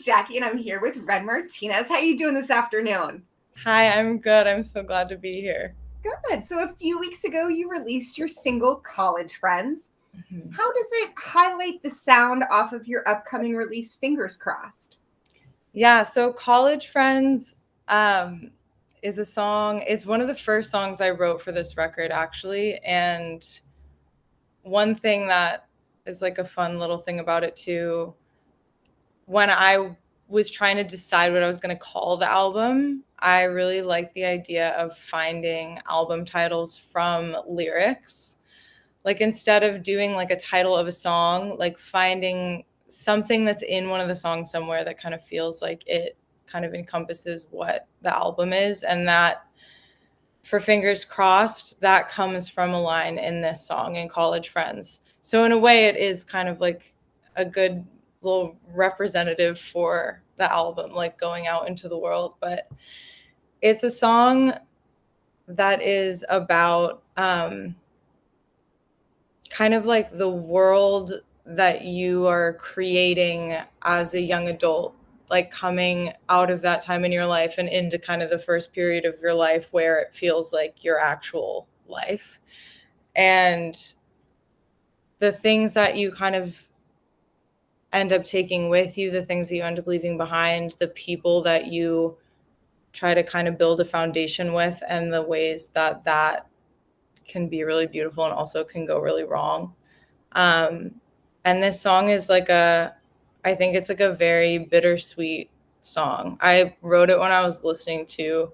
is Jackie, and I'm here with Ren Martinez. How are you doing this afternoon? Hi, I'm good. I'm so glad to be here. Good. So a few weeks ago, you released your single "College Friends." Mhm. How does it highlight the sound off of your upcoming release, Fingers Crossed? Yeah, so College Friends um, is one of the first songs I wrote for this record, actually. And one thing that is like a fun little thing about it, too, when I was trying to decide what I was going to call the album, I really liked the idea of finding album titles from lyrics. Like instead of doing like a title of a song, like finding something that's in one of the songs somewhere that kind of feels like it kind of encompasses what the album is. And that for Fingers Crossed, that comes from a line in this song in College Friends. So in a way it is kind of like a good little representative for the album, like going out into the world. But it's a song that is about kind of like the world that you are creating as a young adult, like coming out of that time in your life and into kind of the first period of your life where it feels like your actual life. And the things that you kind of end up taking with you, the things that you end up leaving behind, the people that you try to kind of build a foundation with, and the ways that that can be really beautiful and also can go really wrong. Um, and this song is I think it's like a very bittersweet song. I wrote it when I was listening to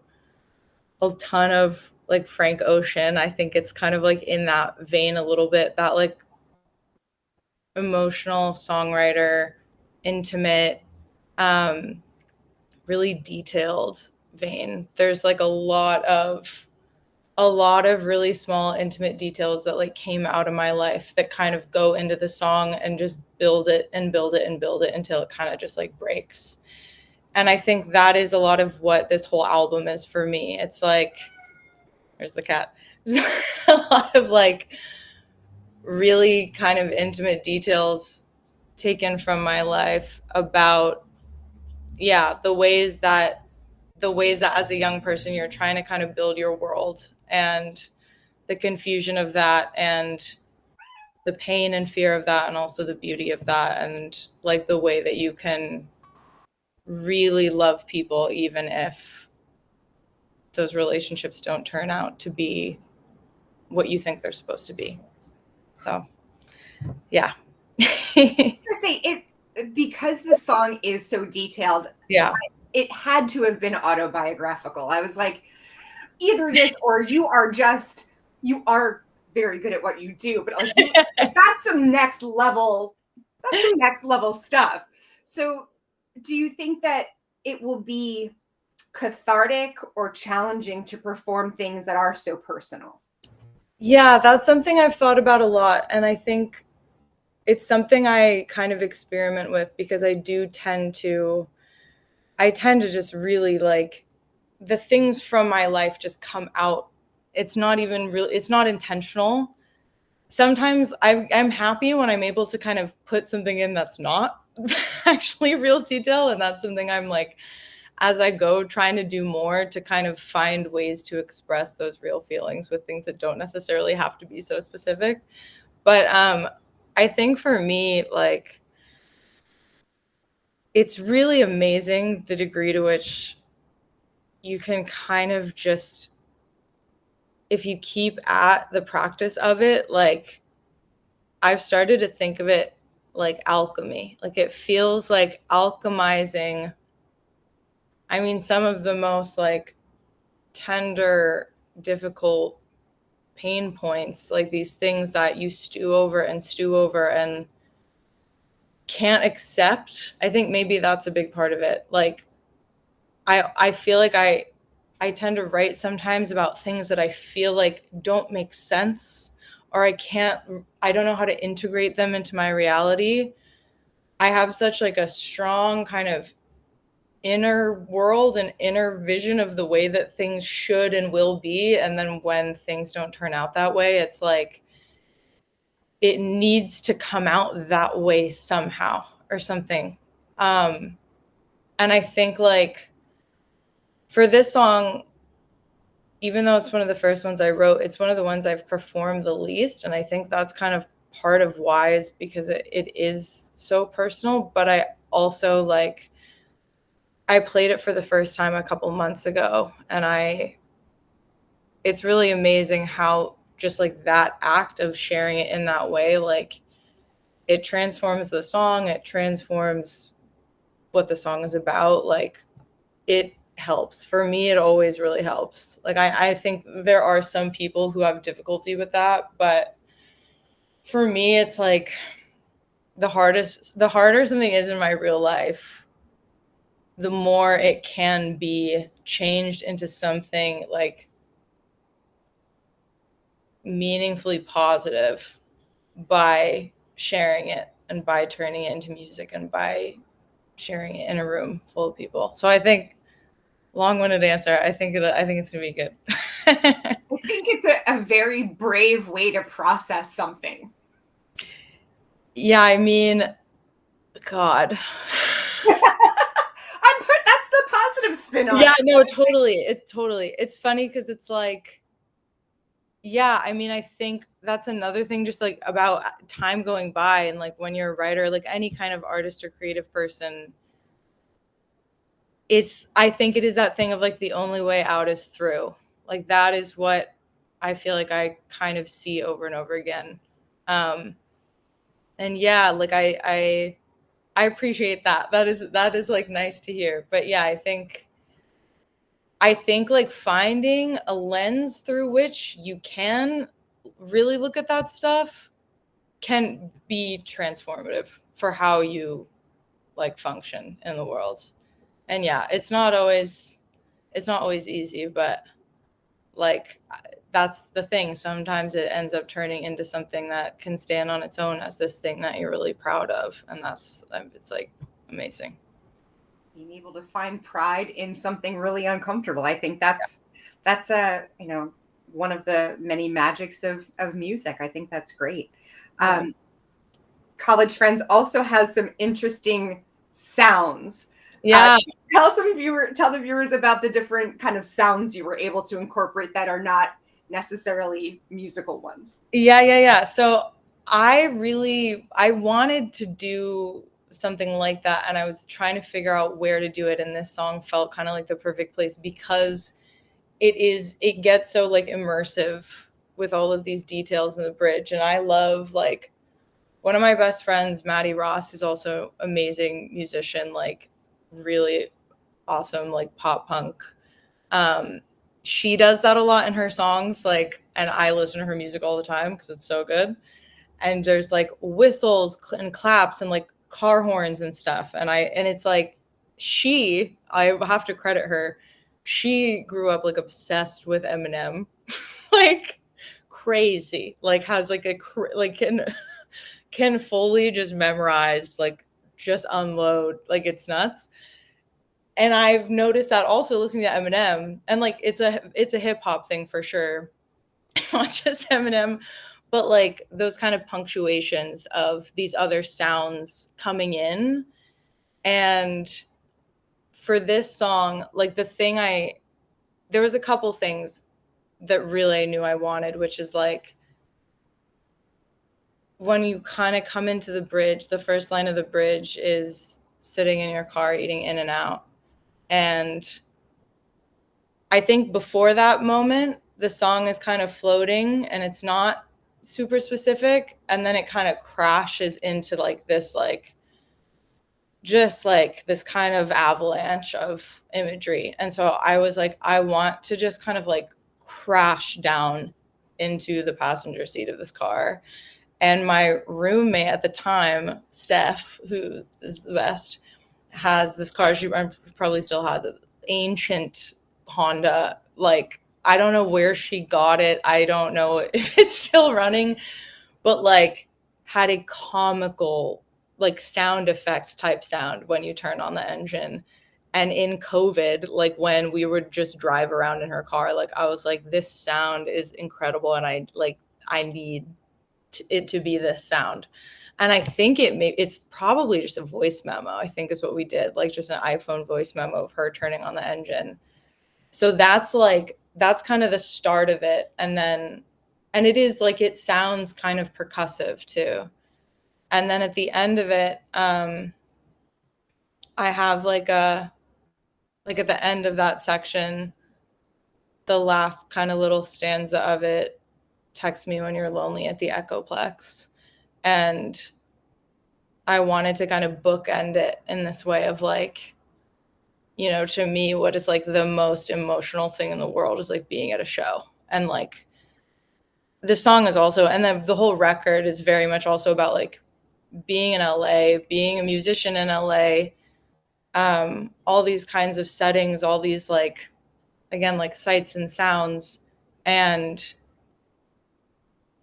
a ton of like Frank Ocean. I think it's kind of like in that vein a little bit, that like emotional songwriter, intimate, um, really detailed vein. There's like a lot of really small intimate details that like came out of my life that kind of go into the song and just build it and build it and build it until it kind of just like breaks. And I think that is a lot of what this whole album is for me. It's like, there's the cat. A lot of like really kind of intimate details taken from my life about, yeah, the ways that as a young person you're trying to kind of build your world, and the confusion of that, and the pain and fear of that, and also the beauty of that, and like the way that you can really love people even if those relationships don't turn out to be what you think they're supposed to be. So yeah. I say it because the song is so detailed. Yeah. It had to have been autobiographical. I was like, either this or you are very good at what you do, but like that's some next level. That's some next level stuff. So, do you think that it will be cathartic or challenging to perform things that are so personal? Yeah, that's something I've thought about a lot, and I think it's something I kind of experiment with because I tend to just really like the things from my life just come out. It's not intentional. Sometimes I'm happy when I'm able to kind of put something in that's not actually real detail. And that's something I'm like, as I go, trying to do more to kind of find ways to express those real feelings with things that don't necessarily have to be so specific. But I think for me, like, it's really amazing the degree to which you can kind of just, if you keep at the practice of it, like I've started to think of it like alchemy. Like it feels like alchemizing. I mean, some of the most like tender, difficult pain points, like these things that you stew over and can't accept. I think maybe that's a big part of it. Like I feel like I tend to write sometimes about things that I feel like don't make sense, or I don't know how to integrate them into my reality. I have such like a strong kind of inner world and inner vision of the way that things should and will be, and then when things don't turn out that way, it's like it needs to come out that way somehow or something. Um And I think like for this song, even though it's one of the first ones I wrote, it's one of the ones I've performed the least. And I think that's kind of part of why, is because it is so personal. But I also like, I played it for the first time a couple months ago, and it's really amazing how just like that act of sharing it in that way, like it transforms the song, it transforms what the song is about. Like it helps. For me, it always really helps. Like I think there are some people who have difficulty with that, but for me, it's like the harder something is in my real life, the more it can be changed into something like meaningfully positive by sharing it and by turning it into music and by sharing it in a room full of people. So I think, long-winded answer, I think it's gonna be good. I think it's a very brave way to process something. Yeah, I mean, God. That's the positive spin on Yeah, it. no, totally. It's funny because it's like, yeah, I mean, I think that's another thing, just like about time going by, and like when you're a writer, like any kind of artist or creative person, I think it is that thing of like the only way out is through. Like that is what I feel like I kind of see over and over again. Um, and yeah, like I appreciate that. That is like nice to hear. But yeah, I think like finding a lens through which you can really look at that stuff can be transformative for how you like function in the world. And yeah, it's not always easy, but like that's the thing. Sometimes it ends up turning into something that can stand on its own as this thing that you're really proud of, and it's like amazing. Being able to find pride in something really uncomfortable. I think that's a, one of the many magics of music. I think that's great. Yeah. College Friends also has some interesting sounds. Yeah. Tell the viewers about the different kind of sounds you were able to incorporate that are not necessarily musical ones. Yeah. So I wanted to do something like that, and I was trying to figure out where to do it, and this song felt kind of like the perfect place because it gets so like immersive with all of these details in the bridge. And I love like one of my best friends, Maddie Ross, who's also amazing musician, like really awesome like pop punk. Um, she does that a lot in her songs, like, and I listen to her music all the time because it's so good. And there's like whistles and claps and like car horns and stuff. And it's like I have to credit her. She grew up like obsessed with Eminem, like crazy. Like has like like can fully just memorized, like just unload, like it's nuts. And I've noticed that also listening to Eminem, and like it's a hip hop thing for sure, not just Eminem, but like those kind of punctuations of these other sounds coming in. And for this song, like there was a couple things that really I knew I wanted, which is like when you kind of come into the bridge, the first line of the bridge is sitting in your car eating In and Out. And I think before that moment, the song is kind of floating and it's not super specific. And then it kind of crashes into like this, like, just like this kind of avalanche of imagery. And so I was like, I want to just kind of like crash down into the passenger seat of this car. And my roommate at the time, Steph, who is the best, has this car. She probably still has it. Ancient Honda. Like, I don't know where she got it. I don't know if it's still running, but like had a comical like sound effect type sound when you turn on the engine. And in COVID, like when we would just drive around in her car, like I was like, this sound is incredible. And I need it to be this sound. And I think it's probably just a voice memo, I think is what we did, like just an iPhone voice memo of her turning on the engine. So that's kind of the start of it. And it is like, it sounds kind of percussive too. And then at the end of it, I have like at the end of that section, the last kind of little stanza of it, text me when you're lonely at the Echoplex. And I wanted to kind of bookend it in this way of like, you know, to me, what is like the most emotional thing in the world is like being at a show. And like the song is also, and then the whole record is very much also about like being in LA, being a musician in LA, all these kinds of settings, all these like, again, like sights and sounds. And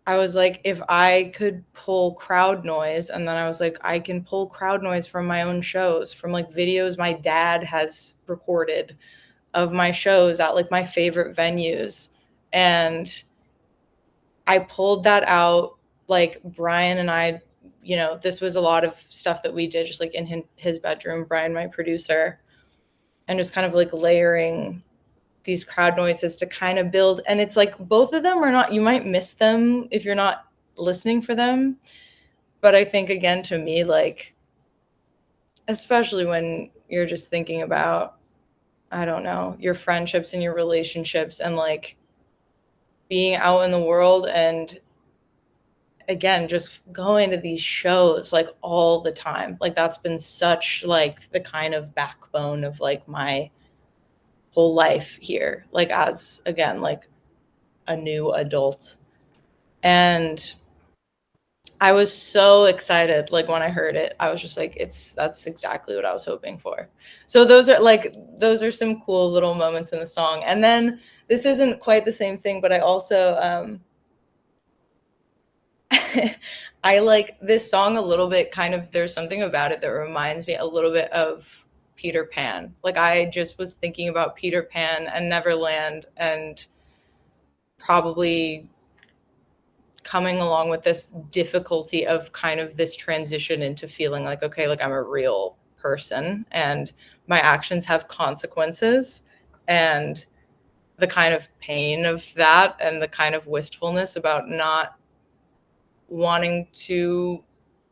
I was like, if I could pull crowd noise, and then I was like, I can pull crowd noise from my own shows, from like videos my dad has recorded of my shows at like my favorite venues. And I pulled that out. Like Brian and I, you know, this was a lot of stuff that we did just like in his bedroom, Brian, my producer, and just kind of like layering these crowd noises to kind of build. And it's like both of them are not, you might miss them if you're not listening for them. But I think, again, to me, like, especially when you're just thinking about, I don't know, your friendships and your relationships and like being out in the world, and again, just going to these shows like all the time. Like that's been such like the kind of backbone of like my whole life here, like as, again, like a new adult. And I was so excited. Like when I heard it, I was just like, that's exactly what I was hoping for. So those are some cool little moments in the song. And then this isn't quite the same thing, but I also, I like this song a little bit, kind of, there's something about it that reminds me a little bit of Peter Pan. Like I just was thinking about Peter Pan and Neverland, and probably coming along with this difficulty of kind of this transition into feeling like, okay, like I'm a real person and my actions have consequences, and the kind of pain of that, and the kind of wistfulness about not wanting to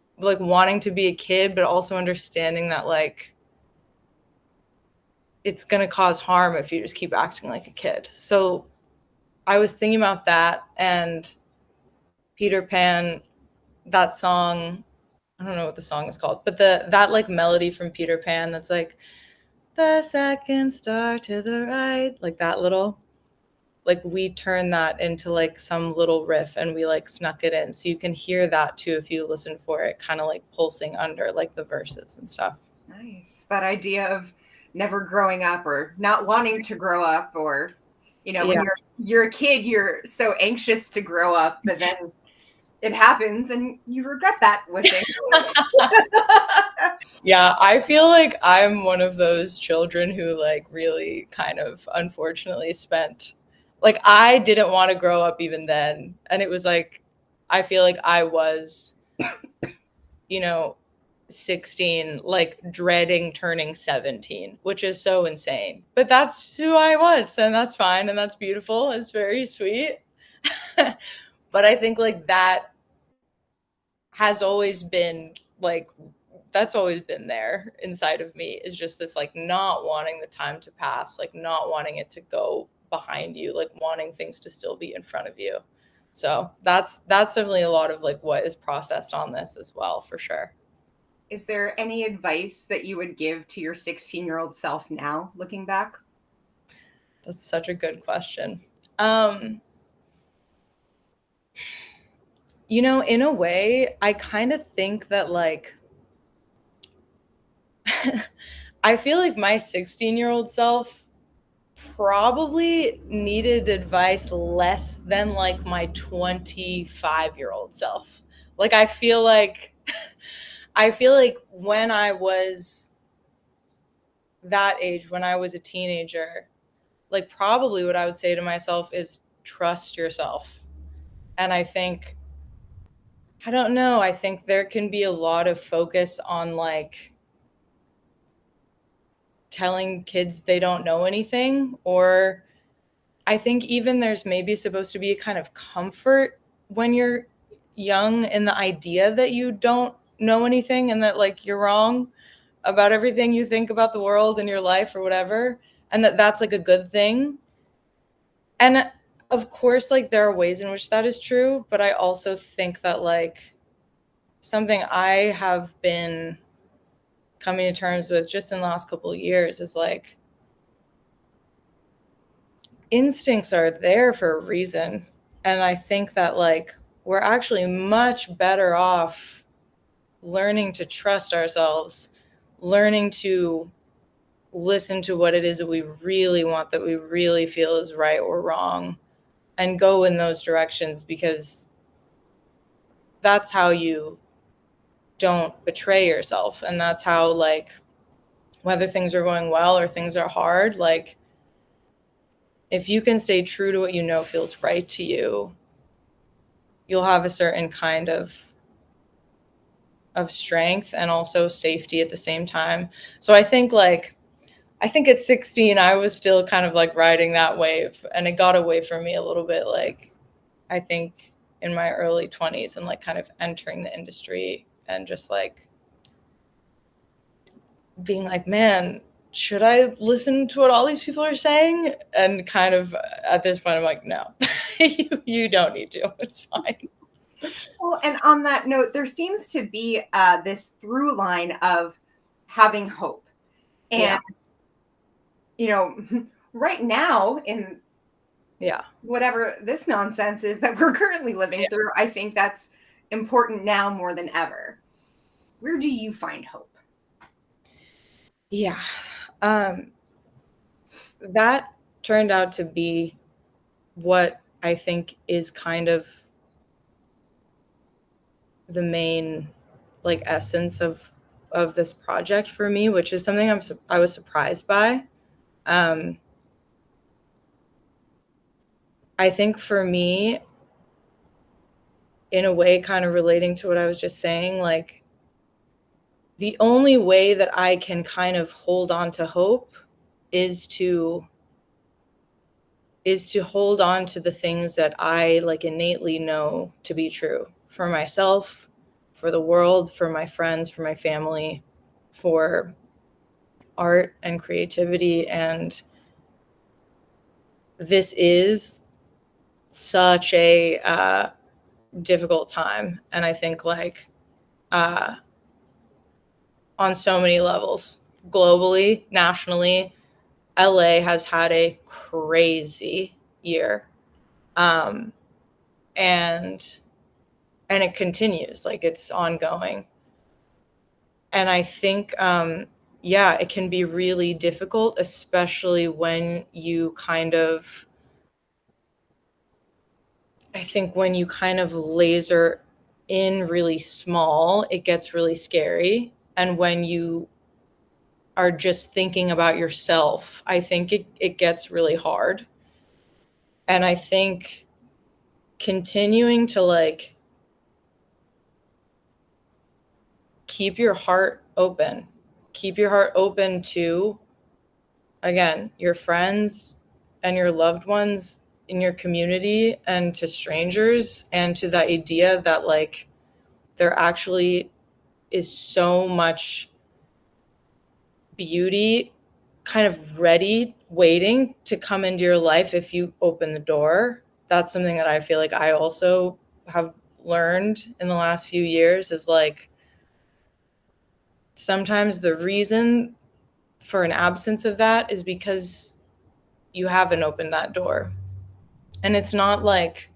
be a kid, but also understanding that like it's going to cause harm if you just keep acting like a kid. So I was thinking about that, and Peter Pan, that song, I don't know what the song is called, but that like melody from Peter Pan that's like the second star to the right, like that little, like we turned that into like some little riff and we like snuck it in. So you can hear that too if you listen for it, kind of like pulsing under like the verses and stuff. Nice. That idea of never growing up or not wanting to grow up, or, you know, Yeah. when you're a kid, you're so anxious to grow up, but then it happens and you regret that wishing. Yeah, I feel like I'm one of those children who like really kind of unfortunately spent, like I didn't want to grow up even then. And it was like, I feel like I was, you know, 16, like dreading turning 17, which is so insane. But that's who I was, and that's fine, and that's beautiful. It's very sweet. But I think like that has always been like, that's always been there inside of me, is just this like not wanting the time to pass, like not wanting it to go behind you, like wanting things to still be in front of you. So that's definitely a lot of like what is processed on this as well, for sure. Is there any advice that you would give to your 16-year-old self now, looking back? That's such a good question. You know, in a way, I kind of think that like I feel like my 16-year-old self probably needed advice less than like my 25-year-old self. Like I feel like when I was that age, when I was a teenager, like probably what I would say to myself is trust yourself. And I think I don't know. I think there can be a lot of focus on like telling kids they don't know anything, or I think even there's maybe supposed to be a kind of comfort when you're young in the idea that you don't know anything and that like you're wrong about everything you think about the world and your life or whatever, and that that's like a good thing. And of course, like there are ways in which that is true, but I also think that like something I have been coming to terms with just in the last couple of years is like instincts are there for a reason. And I think that like we're actually much better off learning to trust ourselves, learning to listen to what it is that we really want, that we really feel is right or wrong, and go in those directions, because that's how you don't betray yourself. And that's how like whether things are going well or things are hard, like if you can stay true to what you know feels right to you, you'll have a certain kind of strength and also safety at the same time. So I think like I think at 16 I was still kind of like riding that wave, and it got away from me a little bit, like I think in my early 20s and like kind of entering the industry and just like being like, man, should I listen to what all these people are saying? And kind of at this point, I'm like, no, you don't need to. It's fine. Well, and on that note, there seems to be this through line of having hope. Yeah. And, you know, right now, in Yeah. whatever this nonsense is that we're currently living Yeah. through, I think that's important now more than ever. Where do you find hope? Yeah. That turned out to be what I think is kind of the main like essence of this project for me, which is something I was surprised by. Um, I think for me, in a way, kind of relating to what I was just saying, like the only way that I can kind of hold on to hope is to hold on to the things that I like innately know to be true for myself, for the world, for my friends, for my family, for art and creativity. And this is such a difficult time. And I think like uh, on so many levels, globally, nationally, LA has had a crazy year. Um, and it continues, like it's ongoing. And I think yeah, it can be really difficult, especially when you kind of I think when you kind of laser in really small, it gets really scary. And when you are just thinking about yourself, I think it gets really hard. And I think continuing to like keep your heart open, keep your heart open to, again, your friends and your loved ones in your community, and to strangers, and to the idea that like there actually is so much beauty kind of ready, waiting to come into your life if you open the door. That's something that I feel like I also have learned in the last few years, is like sometimes the reason for an absence of that is because you haven't opened that door. And it's not like,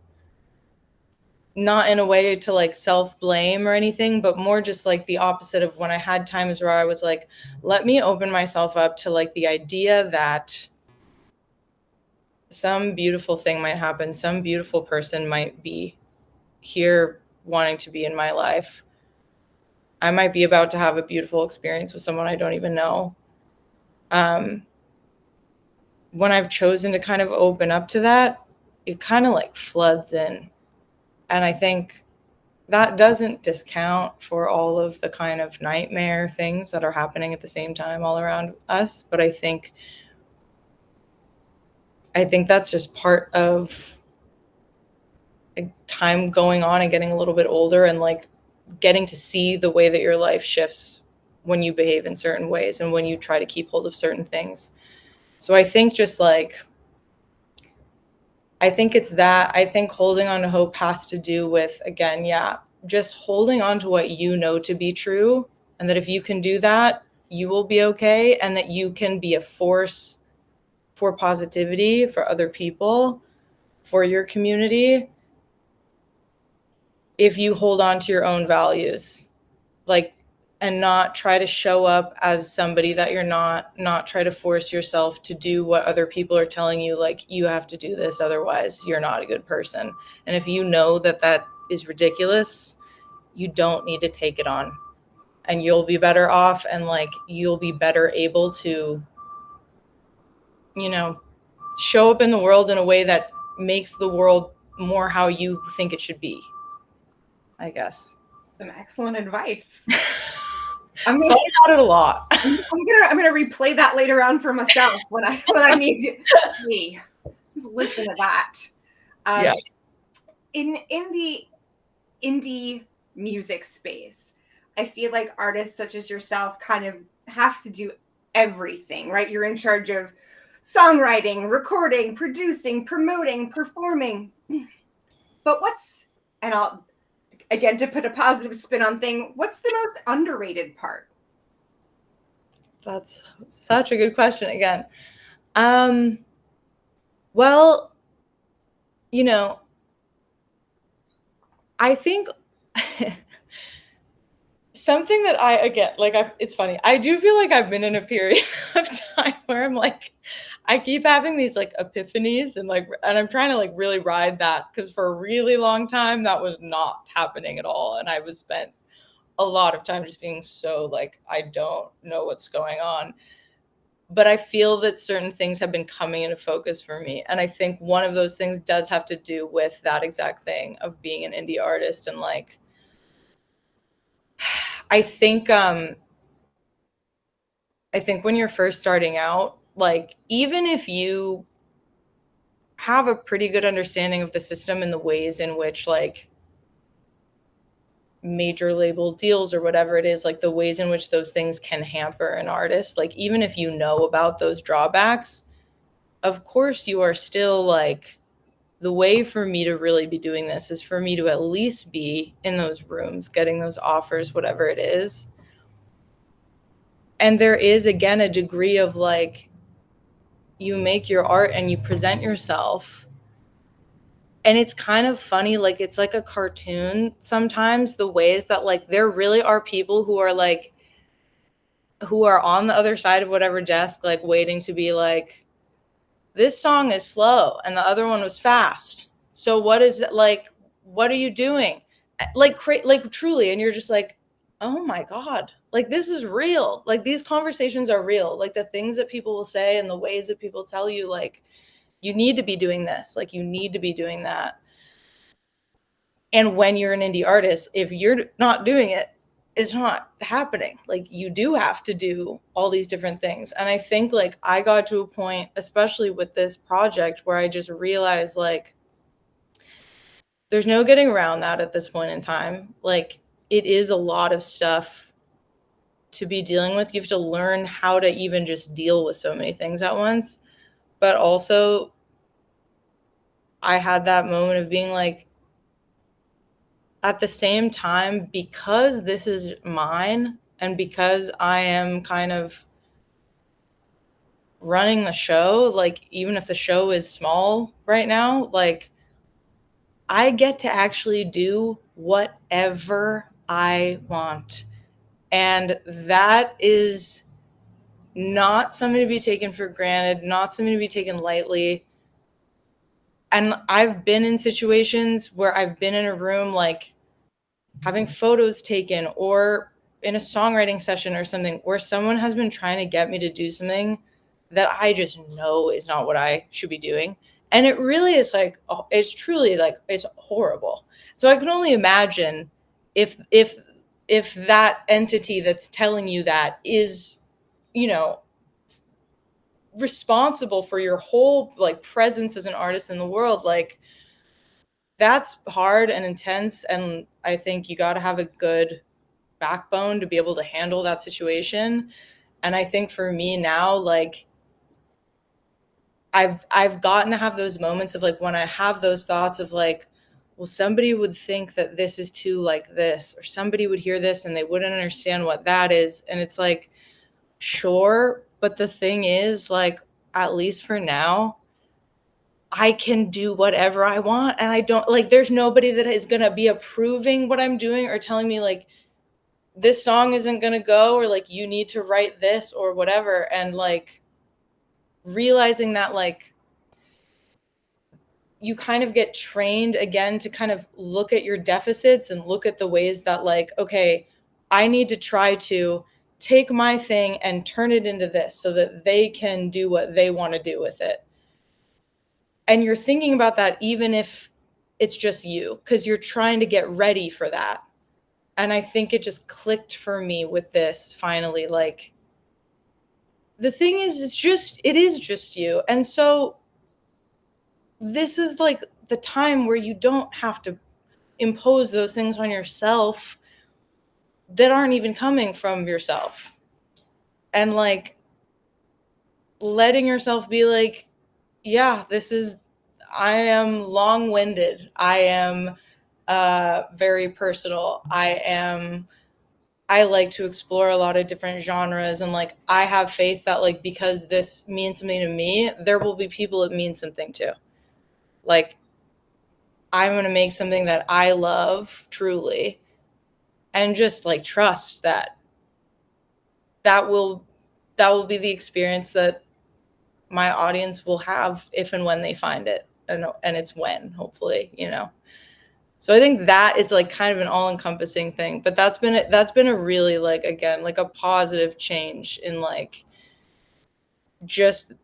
not in a way to like self blame or anything, but more just like the opposite of when I had times where I was like, let me open myself up to like the idea that some beautiful thing might happen, some beautiful person might be here wanting to be in my life. I might be about to have a beautiful experience with someone I don't even know. Um, when I've chosen to kind of open up to that, it kind of like floods in. And I think that doesn't discount for all of the kind of nightmare things that are happening at the same time all around us. But I think that's just part of time going on and getting a little bit older, and like getting to see the way that your life shifts when you behave in certain ways and when you try to keep hold of certain things. So I think just like, I think it's that. I think holding on to hope has to do with, again, yeah, just holding on to what you know to be true. And that if you can do that, you will be okay. And that you can be a force for positivity for other people, for your community, if you hold on to your own values. Like, and not try to show up as somebody that you're not try to force yourself to do what other people are telling you, like, you have to do this, otherwise you're not a good person. And if you know that that is ridiculous, you don't need to take it on, and you'll be better off, and like you'll be better able to, you know, show up in the world in a way that makes the world more how you think it should be, I guess. Some excellent advice. I'm thought about it a lot. I'm gonna replay that later on for myself when I need to. Me, just listen to that. Yeah. In the indie music space, I feel like artists such as yourself kind of have to do everything, right? You're in charge of songwriting, recording, producing, promoting, performing. But and I'll, again, to put a positive spin on thing, what's the most underrated part? That's such a good question again. Well, you know, I think something that it's funny. I do feel like I've been in a period of time where I'm like, I keep having these like epiphanies, and I'm trying to like really ride that, because for a really long time that was not happening at all. And I was spent a lot of time just being so like, I don't know what's going on. But I feel that certain things have been coming into focus for me. And I think one of those things does have to do with that exact thing of being an indie artist. And like, I think when you're first starting out, like, even if you have a pretty good understanding of the system and the ways in which like major label deals or whatever it is, like the ways in which those things can hamper an artist, like even if you know about those drawbacks, of course you are still like, the way for me to really be doing this is for me to at least be in those rooms, getting those offers, whatever it is. And there is, again, a degree of like, you make your art and you present yourself. And it's kind of funny, like it's like a cartoon sometimes, the ways that like there really are people who are like, who are on the other side of whatever desk, like waiting to be like, this song is slow and the other one was fast. So what is it like? What are you doing? Like truly. And you're just like, oh my God, like this is real. Like these conversations are real. Like the things that people will say and the ways that people tell you, like, you need to be doing this. Like you need to be doing that. And when you're an indie artist, if you're not doing it, it's not happening. Like you do have to do all these different things. And I think like I got to a point, especially with this project, where I just realized like there's no getting around that at this point in time. Like it is a lot of stuff to be dealing with. You have to learn how to even just deal with so many things at once. But also I had that moment of being like, at the same time, because this is mine and because I am kind of running the show, like even if the show is small right now, like I get to actually do whatever I want. And that is not something to be taken for granted, not something to be taken lightly. And I've been in situations where I've been in a room like having photos taken or in a songwriting session or something where someone has been trying to get me to do something that I just know is not what I should be doing. And it really is like, it's truly like, it's horrible. So I can only imagine if that entity that's telling you that is, you know, responsible for your whole like presence as an artist in the world, like that's hard and intense, and I think you got to have a good backbone to be able to handle that situation. And I think for me now, like I've gotten to have those moments of like when I have those thoughts of like, well, somebody would think that this is too like this, or somebody would hear this and they wouldn't understand what that is. And it's like, sure, but the thing is, like, at least for now, I can do whatever I want, and I don't like there's nobody that is going to be approving what I'm doing or telling me like this song isn't going to go, or like you need to write this or whatever. And like realizing that like you kind of get trained again to kind of look at your deficits and look at the ways that like, okay, I need to try to take my thing and turn it into this so that they can do what they want to do with it. And you're thinking about that even if it's just you, because you're trying to get ready for that. And I think it just clicked for me with this finally. Like, the thing is, it is just you. And so this is like the time where you don't have to impose those things on yourself that aren't even coming from yourself. And like letting yourself be like, yeah, I am long-winded. I am very personal. I like to explore a lot of different genres, and like I have faith that like because this means something to me, there will be people it means something to. Like I'm going to make something that I love truly, and just like trust that will be the experience that my audience will have if and when they find it. And it's when, hopefully, you know. So I think that it's like kind of an all-encompassing thing, but that's been a really like, again, like a positive change in like just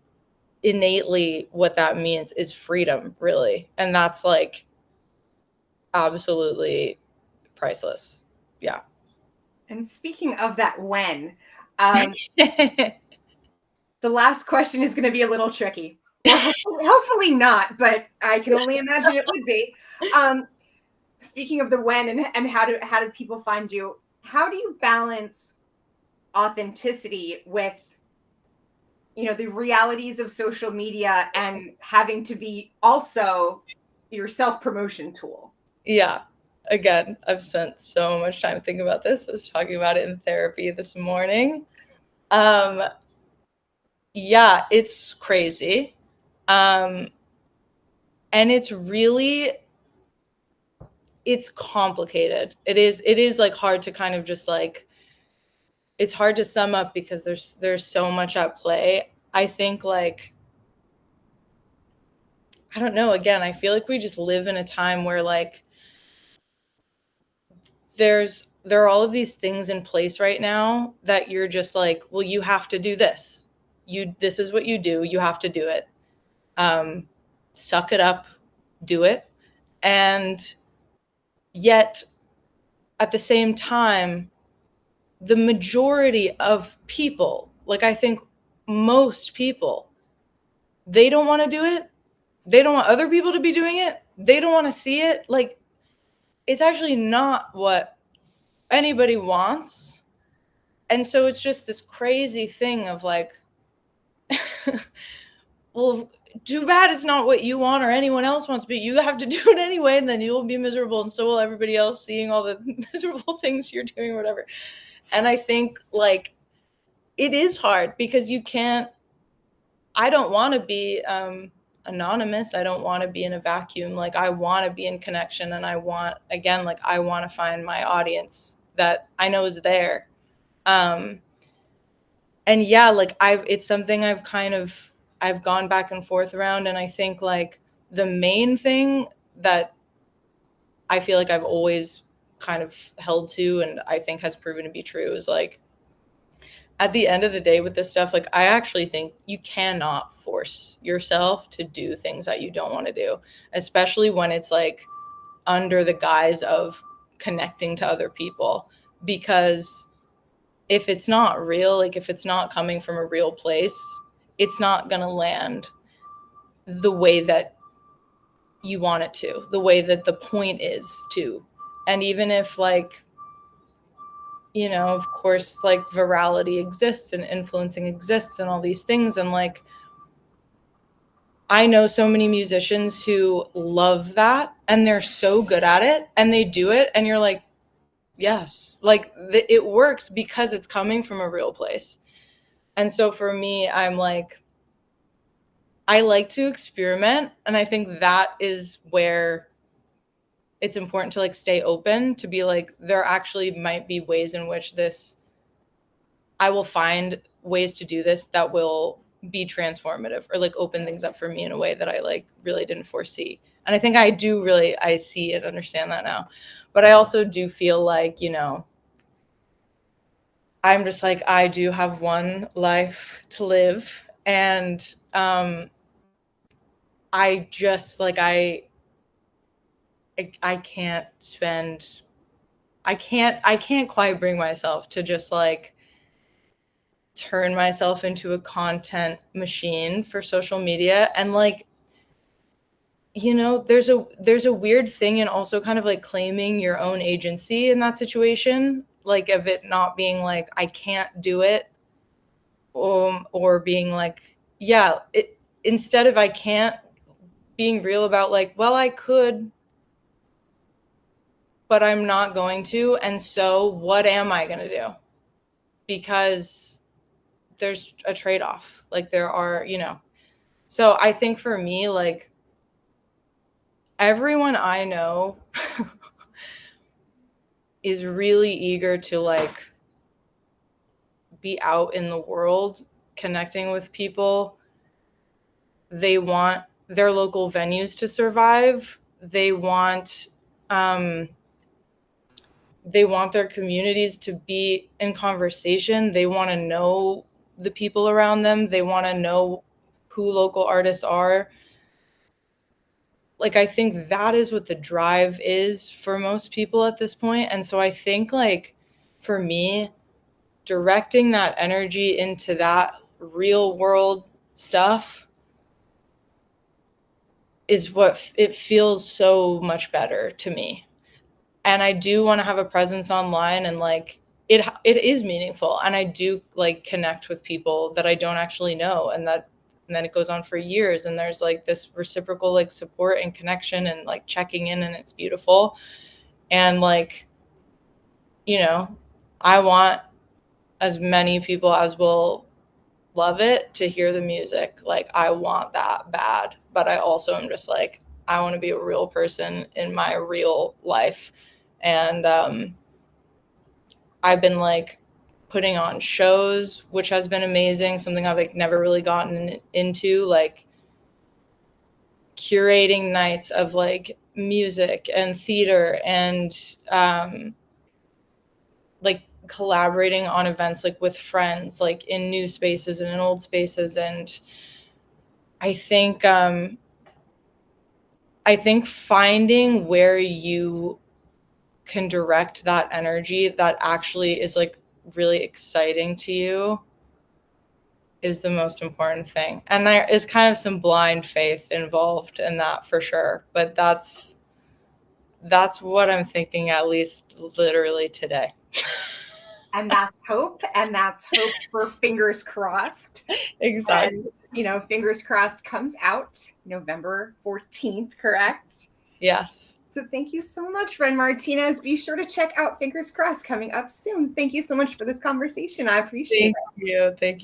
innately what that means is freedom, really. And that's like absolutely priceless. Yeah. And speaking of that, the last question is going to be a little tricky. Or hopefully not, but I can only imagine it would be. Speaking of the when and how do people find you? How do you balance authenticity with, you know, the realities of social media and having to be also your self-promotion tool? Yeah. Again, I've spent so much time thinking about this. I was talking about it in therapy this morning. Yeah, it's crazy. And it's complicated. It is like hard to kind of just like, it's hard to sum up because there's so much at play. I think like, I don't know, again, I feel like we just live in a time where like there are all of these things in place right now that you're just like, well, you have to do this. This is what you do. You have to do it. Suck it up, do it. And yet at the same time, the majority of people, like I think most people, they don't want to do it. They don't want other people to be doing it. They don't want to see it. Like, it's actually not what anybody wants. And so it's just this crazy thing of like, well, too bad it's not what you want or anyone else wants, but you have to do it anyway, and then you'll be miserable, and so will everybody else seeing all the miserable things you're doing or whatever. And I think like it is hard because I don't want to be anonymous. I don't want to be in a vacuum. Like I want to be in connection, and I want to find my audience that I know is there. And yeah, like it's something I've gone back and forth around. And I think like the main thing that I feel like I've always kind of held to, and I think has proven to be true, is like, at the end of the day with this stuff, like I actually think you cannot force yourself to do things that you don't want to do, especially when it's like under the guise of connecting to other people, because if it's not real, like if it's not coming from a real place, it's not going to land the way that you want it to, the way that the point is to. And even if, like, you know, of course, like virality exists and influencing exists and all these things. And like, I know so many musicians who love that and they're so good at it and they do it. And you're like, yes, like it works because it's coming from a real place. And so for me, I'm like, I like to experiment. And I think that is where it's important to like stay open, to be like, there actually might be ways in which this, I will find ways to do this that will be transformative or like open things up for me in a way that I like really didn't foresee. And I think I do really, I see and understand that now. But I also do feel like, you know, I'm just like, I do have one life to live. And I just like, I can't spend, I can't quite bring myself to just like turn myself into a content machine for social media. And like, you know, there's a weird thing in also kind of like claiming your own agency in that situation, like of it not being like I can't do it, or being like, yeah, it, instead of I can't, being real about like, well, I could, but I'm not going to. And so what am I going to do? Because there's a trade-off. Like there are, you know. So I think for me, like everyone I know is really eager to like be out in the world connecting with people. They want their local venues to survive. They want their communities to be in conversation. They want to know the people around them. They want to know who local artists are. Like, I think that is what the drive is for most people at this point. And so I think, like, for me, directing that energy into that real world stuff is what it feels so much better to me. And I do want to have a presence online, and like it is meaningful, and I do like connect with people that I don't actually know, and then it goes on for years, and there's like this reciprocal like support and connection and like checking in, and it's beautiful. And like, you know, I want as many people as will love it to hear the music. Like I want that bad, but I also am just like, I want to be a real person in my real life. And I've been like putting on shows, which has been amazing, something I've like never really gotten into, like curating nights of like music and theater, and like collaborating on events like with friends, like in new spaces and in old spaces. And I think finding where you can direct that energy that actually is like really exciting to you is the most important thing. And there is kind of some blind faith involved in that for sure. But that's what I'm thinking, at least literally today. And that's hope. And that's hope for Fingers Crossed. Exactly. And, you know, Fingers Crossed comes out November 14th, correct? Yes. So thank you so much, Ren Martinez. Be sure to check out Fingers Crossed coming up soon. Thank you so much for this conversation. I appreciate it. Thank you. Thank you.